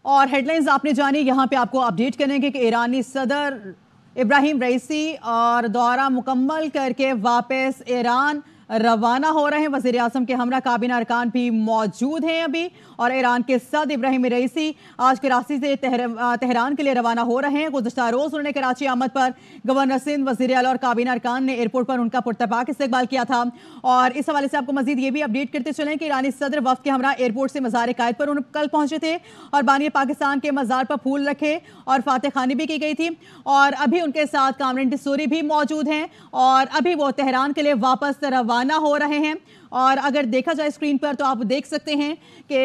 और हेडलाइंस आपने जानी, यहाँ पे आपको अपडेट करेंगे कि ईरानी सदर इब्राहिम रईसी और दौरा मुकम्मल करके वापस ईरान रवाना हो रहे हैं। वज़ीर आज़म के हमरा काबीना अरकान भी मौजूद हैं अभी, और ईरान के सदर इब्राहिम रईसी आज कराची से तेहरान के लिए रवाना हो रहे हैं। गुज़श्ता रोज़ उन्होंने कराची आमद पर गवर्नर सिंध, वज़ीर आला और काबीना अरकान ने एयरपोर्ट पर उनका पुरतपाक इस्तकबाल किया था। और इस हवाले से आपको मजीद ये भी अपडेट करते चलें कि ईरानी सदर वफ़द के हमरा एयरपोर्ट से मज़ार कायद पर उन्हें कल पहुंचे थे और बानी पाकिस्तान के मज़ार पर फूल रखे और फातह खानी भी की गई थी। और अभी उनके साथ कामरान टिस्सोरी भी मौजूद हैं और अभी वो तेहरान के लिए वापस रवाना हो रहे हैं। और अगर देखा जाए स्क्रीन पर तो आप देख सकते हैं कि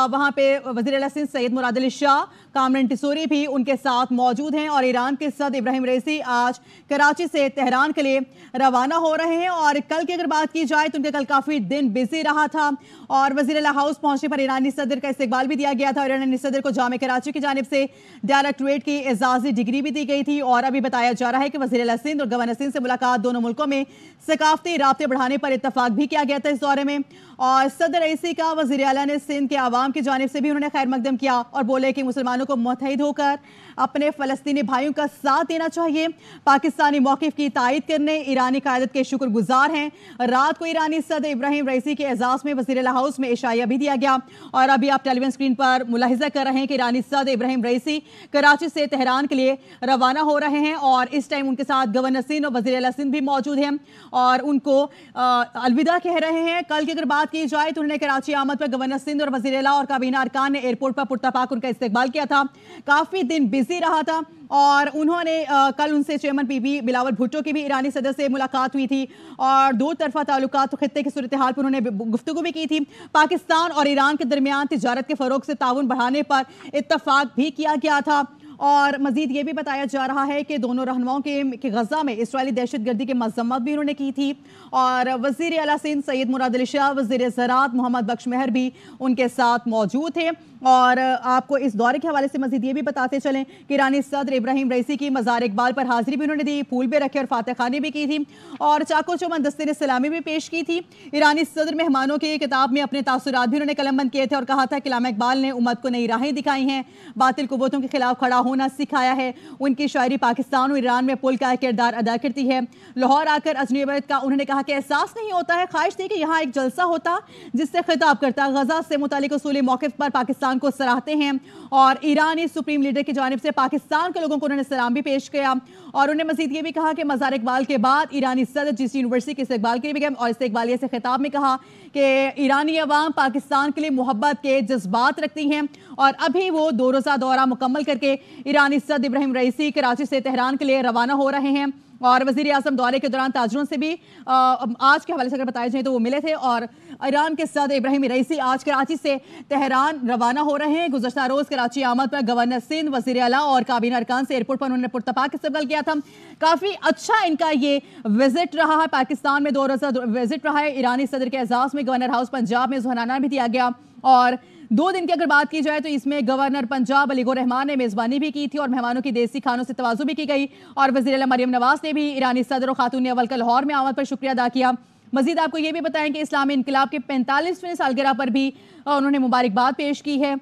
वहाँ पे वज़ीर आला सिंध सैयद मुराद अली शाह, कामरान टिस्सोरी भी उनके साथ मौजूद हैं। और ईरान के सदर इब्राहिम रईसी आज कराची से तेहरान के लिए रवाना हो रहे हैं। और कल की अगर बात की जाए तो उनके कल काफ़ी दिन बिजी रहा था और वज़ीर आला हाउस पहुंचने पर ईरानी सदर का इस्तकबाल भी दिया गया था। और ईरानी सदर को जामे कराची की जानिब से डायरेक्टरेट की एजाज़ी डिग्री भी दी गई थी। और अभी बताया जा रहा है कि वज़ीर आला सिंध और गवर्नर सिंध से मुलाकात दोनों मुल्कों में सकाफती राब्ते बढ़ाने पर इत्तफाक भी किया गया था इस दौरे में। और सदर रईसी का वज़ीर आला ने सिंध के आवाम की जानिब से भी उन्होंने खैर मकदम किया और बोले कि मुसलमानों को मुत्तहिद होकर अपने फ़लस्तीनी भाइयों का साथ देना चाहिए। पाकिस्तानी मौक़िफ़ की तायद करने ईरानी क़यादत के शुक्रगुजार हैं। रात को ईरानी सदर इब्राहिम रईसी के एजाज़ में वज़ीर आला हाउस में इशाया भी दिया गया। और अभी आप टेलीविजन स्क्रीन पर मुलाहिज़ा कर रहे हैं कि ईरानी सदर इब्राहिम रईसी कराची से तेहरान के लिए रवाना हो रहे हैं और इस टाइम उनके साथ गवर्नर सिंध और वज़ीर आला सिंध भी मौजूद हैं और उनको अलविदा कह रहे हैं। कल की अगर बात की जाए तो उन्होंने कराची आमद पर गवर्नर सिंध और वज़ीर आला और काबीना अरकान ने एयरपोर्ट पर पुरतपाक उनका इस्तकबाल किया था। काफ़ी दिन बिजी रहा था और उन्होंने कल उनसे चेयरमैन पीबी बिलावल भुट्टो की भी ईरानी सदर से मुलाकात हुई थी और दो तरफा ताल्लुकात खित्ते की सूरत हाल पर उन्होंने गुफ्तगू भी की थी। पाकिस्तान और ईरान के दरमियान तिजारत के फ़रोग से ताउन बढ़ाने पर इत्तफाक भी किया गया था। और मजीद ये भी बताया जा रहा है कि दोनों रहनुमाओं के गजा में इसराइली दहशतगर्दी की मजम्मत भी उन्होंने की थी। और वज़ीर आला सिंध सैयद मुराद अली शाह, वज़ीर ज़राअत मोहम्मद बख्श मेहर भी उनके साथ मौजूद थे। और आपको इस दौरे के हवाले से मजीद ये भी बताते चलें कि ईरानी सदर इब्राहिम रईसी की मज़ार इकबाल पर हाजिरी भी उन्होंने दी, फूल भी रखे और फातह खानी भी की थी और चाको चौबंद दस्ते ने सलामी भी पेश की थी। ईरानी सदर मेहमानों की किताब में अपने तासुरात भी उन्होंने कलमबंद किए थे और कहा था कि अल्लामा इकबाल ने उम्मत को नई राहें दिखाई हैं, बातिल कुव्वतों के खिलाफ खड़ा होना सिखाया है। उनकी शायरी पाकिस्तान और ईरान में पुल का किरदार अदा करती है। लाहौर आकर अजनबियत का उन्होंने कहा कि एहसास नहीं होता है, ख्वाहिश थी कि यहाँ एक जलसा होता जिससे खिताब करता। गजा से मुतालिक उसूली मौक़िफ़ पर पाकिस्तान को सराहते हैं और ईरानी सुप्रीम लीडर की जानिब से पाकिस्तान के लोगों को उन्होंने सलाम भी पेश किया। और उन्होंने मजीद ये भी कहा कि मज़ार इकबाल के बाद ईरानी सदर जिस यूनिवर्सिटी के इस्तकबाल के लिए भी गए और इस्तकबालिया से खिताब में कहा कि ईरानी अवाम पाकिस्तान के लिए मोहब्बत के जज्बात रखती हैं। और अभी वो 2 रोज़ा दौरा मुकम्मल करके ईरानी सदर इब्राहिम रईसी कराची से तेहरान के लिए रवाना हो रहे हैं। और वज़ीर आज़म दौरे के दौरान ताजरों से भी आज के हवाले से अगर बताया जाए तो वो मिले थे। और ईरान के सदर इब्राहिम रईसी आज कराची से तेहरान रवाना हो रहे हैं। गुज़श्ता रोज़ कराची आमद पर गवर्नर सिंध, वज़ीर आला और काबीना अरकान से एयरपोर्ट पर उन्होंने पुरतपाक इस्तकबाल किया था। काफ़ी अच्छा इनका ये विजिट रहा है, पाकिस्तान में 2 रोज़ा विजिट रहा है। ईरानी सदर के एजाज़ में गवर्नर हाउस पंजाब में ज़ुहराना भी दिया गया और 2 दिन की अगर बात की जाए तो इसमें गवर्नर पंजाब अली गो रहमान ने मेज़बानी भी की थी और मेहमानों की देसी खानों से तवाज़ु भी की गई। और वज़ीर आला मरियम नवाज़ ने भी ईरानी सदर और खातून अव्वल का लाहौर में आमद पर शुक्रिया अदा किया। मजीद आपको ये भी बताएं कि इस्लामी इनकलाब के 45वें सालगिरह पर भी उन्होंने मुबारकबाद पेश की है।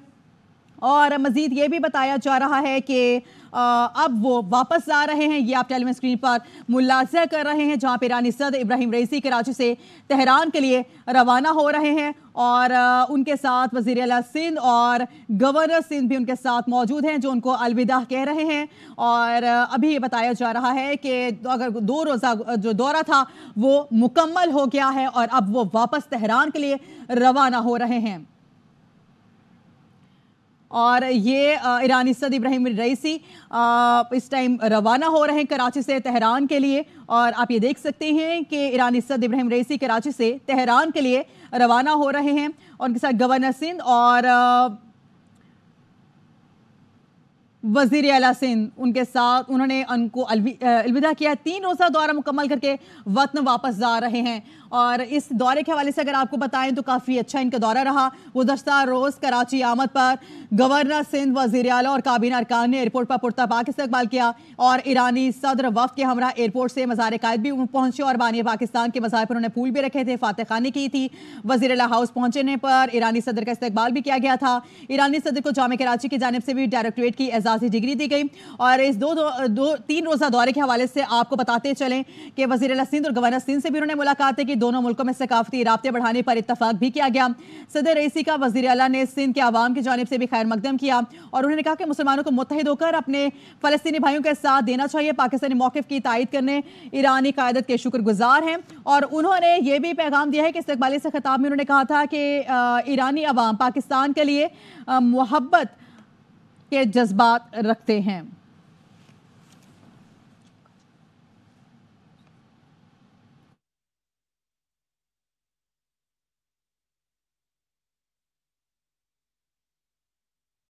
और मजीद ये भी बताया जा रहा है कि अब वो वापस आ रहे हैं, ये आप टेलीविजन स्क्रीन पर मुलाज़ा कर रहे हैं, जहाँ पे ईरानी सदर इब्राहिम रईसी कराची से तेहरान के लिए रवाना हो रहे हैं। और उनके साथ वज़ीर आला सिंध और गवर्नर सिंध भी उनके साथ मौजूद हैं जो उनको अलविदा कह रहे हैं। और अभी ये बताया जा रहा है कि अगर 2 रोज़ा जो दौरा था वो मुकम्मल हो गया है और अब वो वापस तेहरान के लिए रवाना हो रहे हैं। और ये ईरानी सदर इब्राहिम रईसी इस टाइम रवाना हो रहे हैं कराची से तेहरान के लिए। और आप ये देख सकते हैं कि ईरानी सदर इब्राहिम रईसी कराची से तेहरान के लिए रवाना हो रहे हैं और उनके साथ गवर्नर सिंध और वजीर आला सिंध उनके साथ उन्होंने उनको अलविदा किया। 3 रोज़ा दौरा मुकम्मल करके वतन वापस जा रहे हैं। और इस दौरे के हवाले से अगर आपको बताएं तो काफ़ी अच्छा इनका दौरा रहा। गुज़श्ता रोज़ कराची आमद पर गवर्नर सिंध, वज़ीर आला और काबीना अरकान ने एयरपोर्ट पर पुरतपाक इस्तकबाल किया और ईरानी सदर वफ़द के हमरा एयरपोर्ट से मज़ार कायद भी पहुंचे और बानी पाकिस्तान के मज़ार पर उन्होंने फूल भी रखे थे, फातह खानी की थी। वज़ीर आला हाउस पहुंचने पर ईरानी सदर का इस्तकबाल भी किया गया था। ईरानी सदर को जामे कराची की जानिब से भी डायरेक्टरेट की एजाज़ी डिग्री दी गई। और इस 3 रोज़ा दौरे के हवाले से आपको बताते चलें कि वज़ीर आला सिंध और गवर्नर सिंध से भी उन्होंने मुलाकातें की। दोनों मुल्कों में सकाफती राब्ते बढ़ाने पर इत्तफाक भी किया गया। सदर रईसी का वज़ीर आला ने सिंध के आवाम की जानिब से भी खैर मकदम किया और उन्होंने कहा कि मुसलमानों को मुत्तहिद होकर अपने फ़लस्तीनी भाइयों के साथ देना चाहिए। पाकिस्तानी मौक़िफ़ की तायद करने ईरानी क़यादत के शुक्रगुजार हैं। और उन्होंने ये भी पैगाम दिया है कि इस्तक़बाली से खिताब में उन्होंने कहा था कि ईरानी अवाम पाकिस्तान के लिए मोहब्बत के जज्बात रखते हैं।